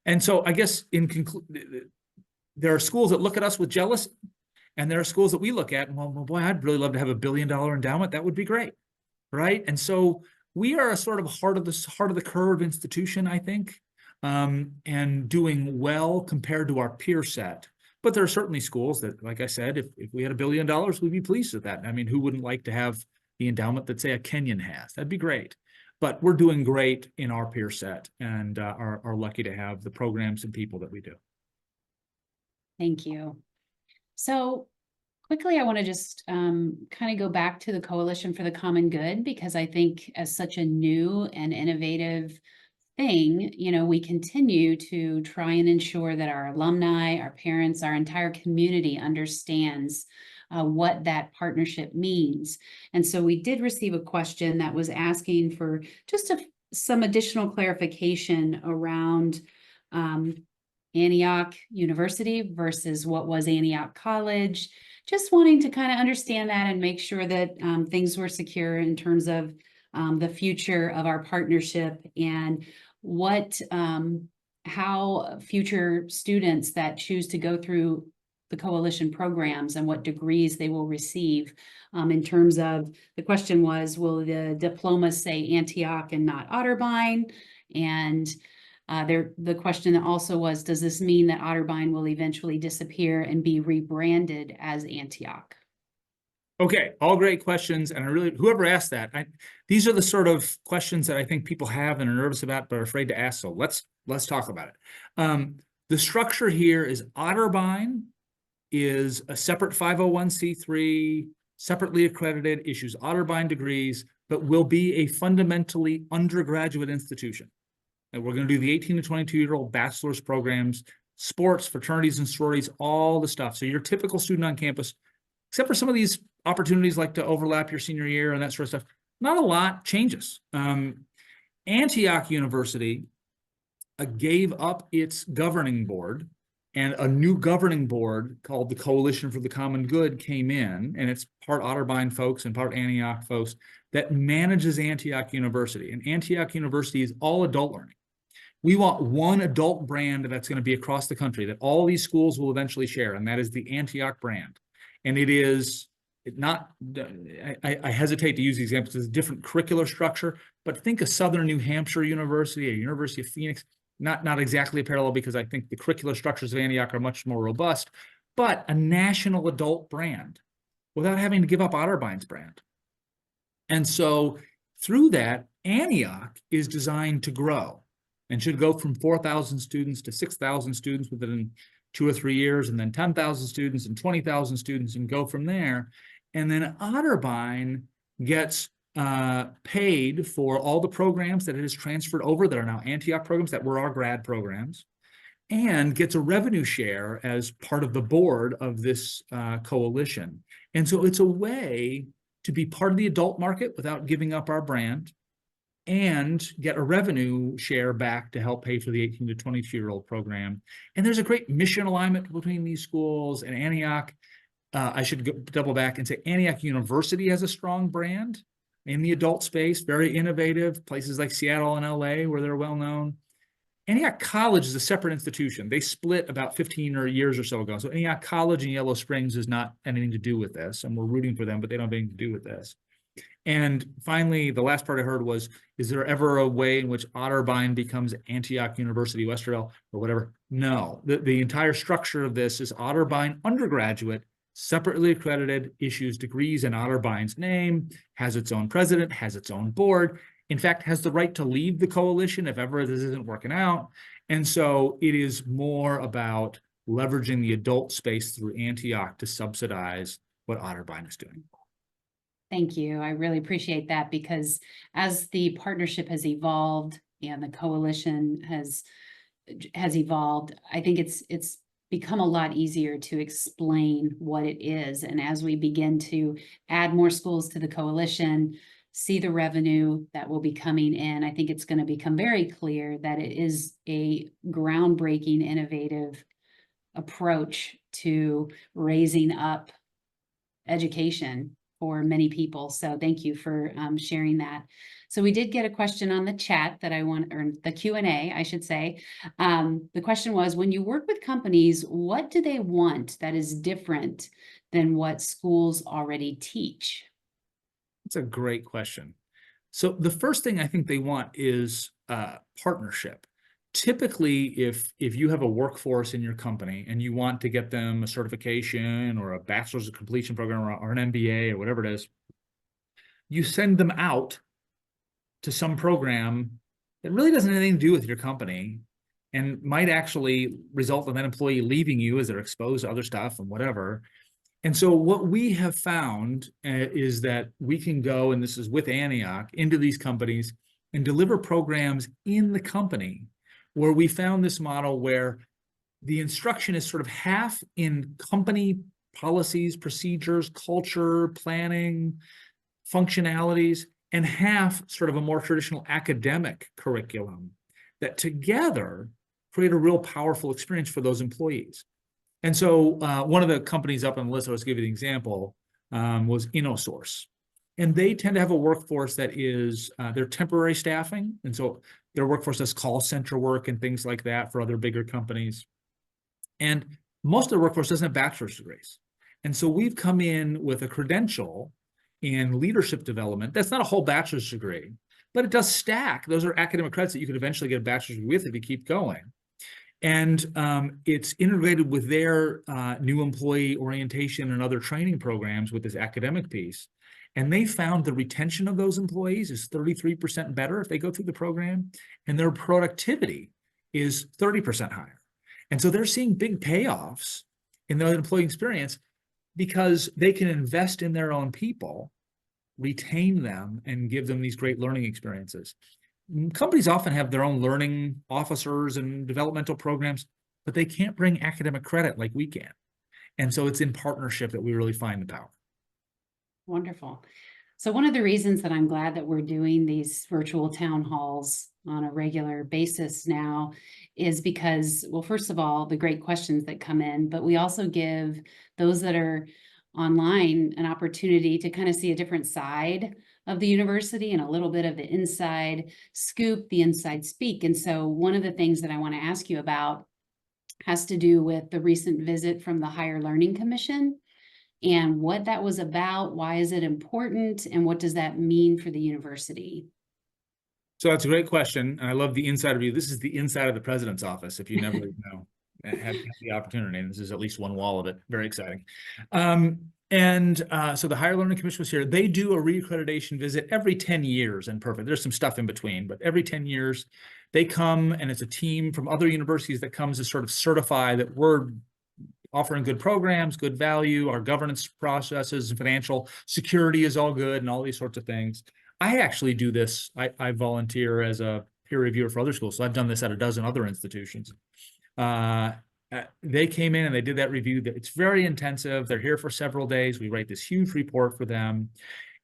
And so I guess in conclusion, there are schools that look at us with jealousy, and there are schools that we look at and, well, boy, I'd really love to have $1 billion endowment. That would be great, right? And so we are a sort of heart of the curve institution, I think, and doing well compared to our peer set. But there are certainly schools that, like I said, if we had $1 billion, we'd be pleased with that. I mean, who wouldn't like to have the endowment that, say, a Kenyan has? That'd be great. But we're doing great in our peer set, and are lucky to have the programs and people that we do. Thank you. So quickly, I want to just kind of go back to the Coalition for the Common Good, because I think as such a new and innovative thing, we continue to try and ensure that our alumni, our parents, our entire community understands what that partnership means. And so we did receive a question that was asking for just some additional clarification around Antioch University versus what was Antioch College. Just wanting to kind of understand that and make sure that things were secure in terms of the future of our partnership, and how future students that choose to go through the coalition programs and what degrees they will receive. In terms of, the question was, will the diploma say Antioch and not Otterbein? And the question also was, does this mean that Otterbein will eventually disappear and be rebranded as Antioch? Okay, all great questions, and whoever asked that, these are the sort of questions that I think people have and are nervous about but are afraid to ask. So let's talk about it. The structure here is Otterbein is a separate 501c3, separately accredited, issues Otterbein degrees, but will be a fundamentally undergraduate institution. And we're going to do the 18 to 22-year-old bachelor's programs, sports, fraternities and sororities, all the stuff. So your typical student on campus, except for some of these opportunities like to overlap your senior year and that sort of stuff, not a lot changes. Antioch University gave up its governing board, and a new governing board called the Coalition for the Common Good came in, and it's part Otterbein folks and part Antioch folks that manages Antioch University. And Antioch University is all adult learning. We want one adult brand that's going to be across the country that all these schools will eventually share, and that is the Antioch brand. And it is not, I hesitate to use the examples, it's a different curricular structure, but think of Southern New Hampshire University or University of Phoenix, not exactly a parallel, because I think the curricular structures of Antioch are much more robust, but a national adult brand without having to give up Otterbein's brand. And so through that, Antioch is designed to grow and should go from 4,000 students to 6,000 students within 2 or 3 years, and then 10,000 students and 20,000 students, and go from there. And then Otterbein gets paid for all the programs that it has transferred over that are now Antioch programs that were our grad programs, and gets a revenue share as part of the board of this coalition. And so it's a way to be part of the adult market without giving up our brand, and get a revenue share back to help pay for the 18 to 22-year-old program. And there's a great mission alignment between these schools and Antioch. I should double back and say Antioch University has a strong brand in the adult space, very innovative, places like Seattle and LA where they're well known. Antioch College is a separate institution. They split about 15 years or so ago. So Antioch College in Yellow Springs is not anything to do with this, and we're rooting for them, but they don't have anything to do with this. And finally, the last part I heard was, is there ever a way in which Otterbein becomes Antioch University Westerville or whatever? No, the entire structure of this is Otterbein undergraduate, separately accredited, issues degrees in Otterbein's name, has its own president, has its own board, in fact, has the right to leave the coalition if ever this isn't working out. And so it is more about leveraging the adult space through Antioch to subsidize what Otterbein is doing. Thank you. I really appreciate that, because as the partnership has evolved and the coalition has evolved, I think it's become a lot easier to explain what it is. And as we begin to add more schools to the coalition, see the revenue that will be coming in, I think it's going to become very clear that it is a groundbreaking, innovative approach to raising up education for many people. So thank you for sharing that. So we did get a question on the chat that I want, or the Q&A, I should say. The question was, when you work with companies, what do they want that is different than what schools already teach? That's a great question. So the first thing I think they want is partnership. Typically, if you have a workforce in your company and you want to get them a certification or a bachelor's of completion program or an MBA or whatever it is, you send them out to some program that really doesn't have anything to do with your company and might actually result in that employee leaving you as they're exposed to other stuff and whatever. And so what we have found is that we can go, and this is with Antioch, into these companies and deliver programs in the company, where we found this model where the instruction is sort of half in company policies, procedures, culture, planning, functionalities, and half sort of a more traditional academic curriculum that together create a real powerful experience for those employees. And so one of the companies up on the list, I was giving you an example, was InnoSource. And they tend to have a workforce that is, they're temporary staffing. And so their workforce does call center work and things like that for other bigger companies. And most of the workforce doesn't have bachelor's degrees. And so we've come in with a credential in leadership development. That's not a whole bachelor's degree, but it does stack. Those are academic credits that you could eventually get a bachelor's degree with if you keep going. And it's integrated with their new employee orientation and other training programs with this academic piece. And they found the retention of those employees is 33% better if they go through the program, and their productivity is 30% higher. And so they're seeing big payoffs in their employee experience because they can invest in their own people, retain them, and give them these great learning experiences. Companies often have their own learning officers and developmental programs, but they can't bring academic credit like we can. And so it's in partnership that we really find the power. Wonderful. So one of the reasons that I'm glad that we're doing these virtual town halls on a regular basis now is because, well, first of all, the great questions that come in, but we also give those that are online an opportunity to kind of see a different side of the university and a little bit of the inside scoop, the inside speak. And so one of the things that I want to ask you about has to do with the recent visit from the Higher Learning Commission and what that was about. Why is it important? And what does that mean for the university? So that's a great question. And I love the inside view. This is the inside of the president's office, if you never had the opportunity. And this is at least one wall of it. Very exciting. So the Higher Learning Commission was here. They do a reaccreditation visit every 10 years and perfect. There's some stuff in between, but every 10 years they come, and it's a team from other universities that comes to sort of certify that we're offering good programs, good value, our governance processes, financial security is all good, and all these sorts of things. I actually do this. I volunteer as a peer reviewer for other schools. So I've done this at a dozen other institutions. They came in and they did that review. It's very intensive. They're here for several days. We write this huge report for them.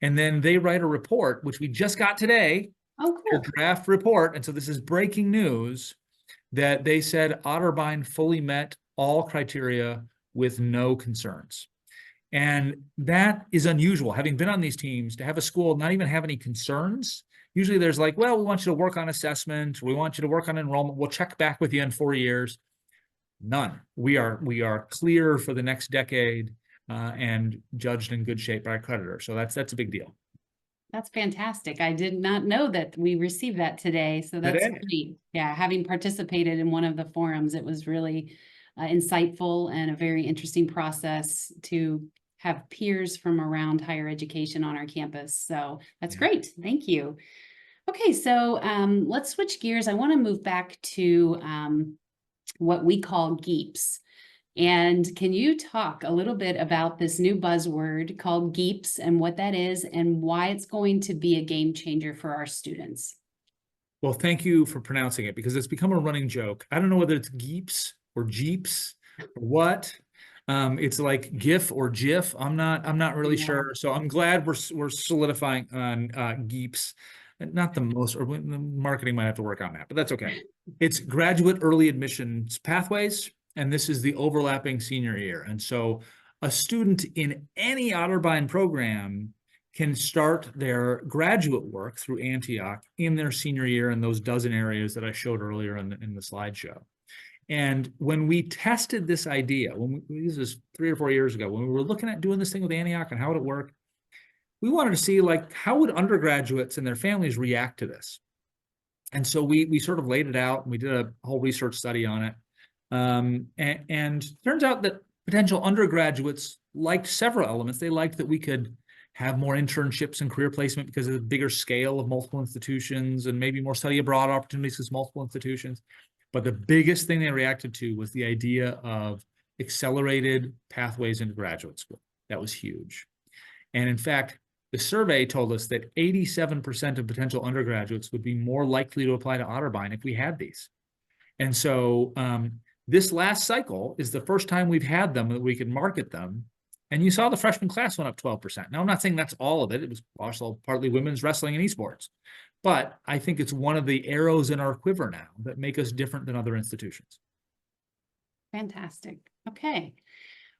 And then they write a report, which we just got today, Oh, a cool. draft report. And so this is breaking news that they said Otterbein fully met all criteria with no concerns. And that is unusual. Having been on these teams, to have a school not even have any concerns. Usually there's like, well, we want you to work on assessment. We want you to work on enrollment. We'll check back with you in 4 years. None. We are clear for the next decade and judged in good shape by our creditor. So that's a big deal. That's fantastic. I did not know that we received that today, so that's Today. great. Yeah, having participated in one of the forums, it was really insightful and a very interesting process to have peers from around higher education on our campus. So that's Yeah. great. Thank you. Okay, so let's switch gears. I want to move back to what we call GEEPS. And can you talk a little bit about this new buzzword called GEEPS and what that is and why it's going to be a game changer for our students? Well, thank you for pronouncing it because it's become a running joke. I don't know whether it's Geeps or Jeeps or what. It's like GIF or GIF. I'm not really Yeah. sure. So I'm glad we're solidifying on Geeps. Not the most, or the marketing might have to work on that, but that's okay. It's graduate early admissions pathways, and this is the overlapping senior year. And so a student in any Otterbein program can start their graduate work through Antioch in their senior year in those dozen areas that I showed earlier in the slideshow. And when we tested this idea, this was 3 or 4 years ago, when we were looking at doing this thing with Antioch and how would it work, we wanted to see like how would undergraduates and their families react to this. And so we sort of laid it out and we did a whole research study on it. And turns out that potential undergraduates liked several elements. They liked that we could have more internships and career placement because of the bigger scale of multiple institutions and maybe more study abroad opportunities because multiple institutions. But the biggest thing they reacted to was the idea of accelerated pathways into graduate school. That was huge. And in fact, the survey told us that 87% of potential undergraduates would be more likely to apply to Otterbein if we had these. And so this last cycle is the first time we've had them that we can market them. And you saw the freshman class went up 12%. Now, I'm not saying that's all of it. It was also partly women's wrestling and esports. But I think it's one of the arrows in our quiver now that make us different than other institutions. Fantastic. Okay.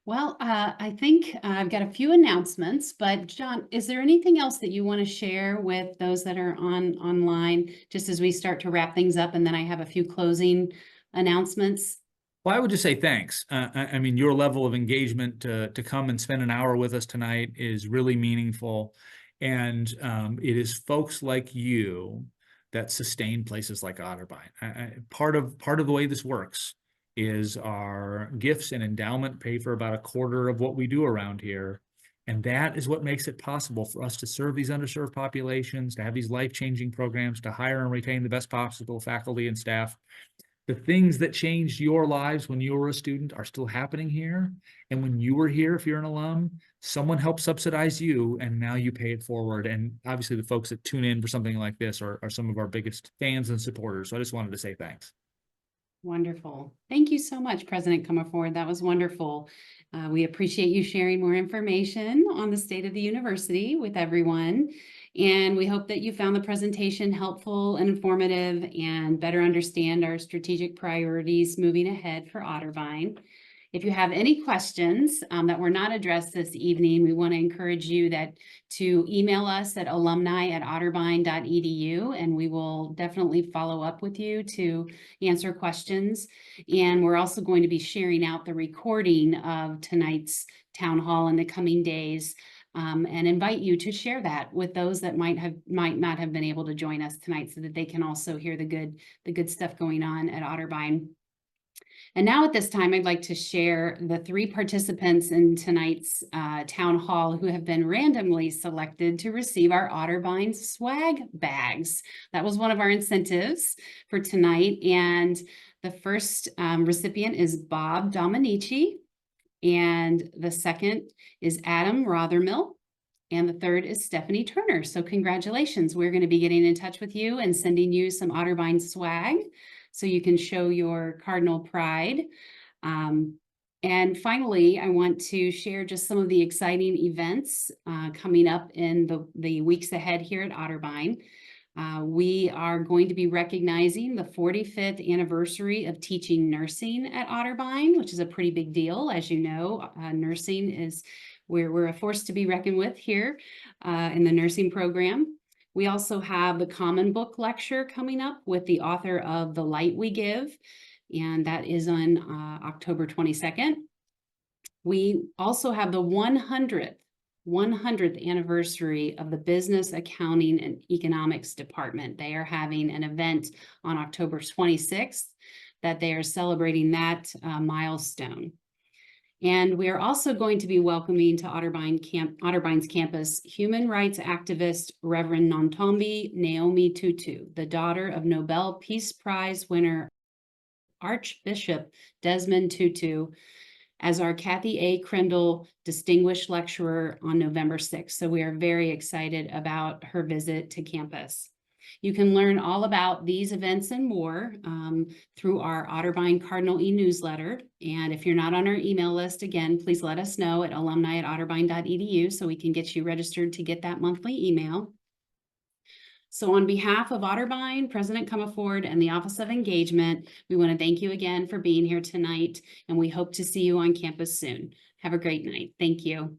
Well, I think I've got a few announcements, but John, is there anything else that you want to share with those that are online, just as we start to wrap things up, and then I have a few closing announcements? Well, I would just say thanks. I mean, your level of engagement to come and spend an hour with us tonight is really meaningful. And it is folks like you that sustain places like Otterbein. Part of the way this works is our gifts and endowment pay for about a quarter of what we do around here. And that is what makes it possible for us to serve these underserved populations, to have these life-changing programs, to hire and retain the best possible faculty and staff. The things that changed your lives when you were a student are still happening here. And when you were here, if you're an alum, someone helped subsidize you and now you pay it forward. And obviously the folks that tune in for something like this are some of our biggest fans and supporters. So I just wanted to say thanks. Wonderful. Thank you so much, President Comerford. That was wonderful. We appreciate you sharing more information on the state of the university with everyone. And we hope that you found the presentation helpful and informative and better understand our strategic priorities moving ahead for Otterbein. If you have any questions that were not addressed this evening, we want to encourage you to email us at alumni@otterbein.edu, and we will definitely follow up with you to answer questions. And we're also going to be sharing out the recording of tonight's town hall in the coming days, and invite you to share that with those that might not have been able to join us tonight, so that they can also hear the good stuff going on at Otterbein. And now at this time, I'd like to share the 3 participants in tonight's town hall who have been randomly selected to receive our Otterbein swag bags. That was one of our incentives for tonight. And the first recipient is Bob Dominici, and the second is Adam Rothermill, and the third is Stephanie Turner. So congratulations. We're going to be getting in touch with you and sending you some Otterbein swag, so you can show your Cardinal pride. And finally, I want to share just some of the exciting events coming up in the weeks ahead here at Otterbein. We are going to be recognizing the 45th anniversary of teaching nursing at Otterbein, which is a pretty big deal. As you know, nursing is we're a force to be reckoned with here in the nursing program. We also have the Common Book Lecture coming up with the author of The Light We Give, and that is on October 22nd. We also have the 100th 100th anniversary of the Business Accounting and Economics Department. They are having an event on October 26th that they are celebrating that milestone. And we are also going to be welcoming to Otterbein's campus human rights activist Reverend Nantombi Naomi Tutu, the daughter of Nobel Peace Prize winner Archbishop Desmond Tutu, as our Kathy A. Crandall Distinguished Lecturer on November 6th. So we are very excited about her visit to campus. You can learn all about these events and more through our Otterbein Cardinal e-newsletter. And if you're not on our email list, again, please let us know at alumni@otterbein.edu so we can get you registered to get that monthly email. So on behalf of Otterbein, President Comerford, and the Office of Engagement, we want to thank you again for being here tonight, and we hope to see you on campus soon. Have a great night. Thank you.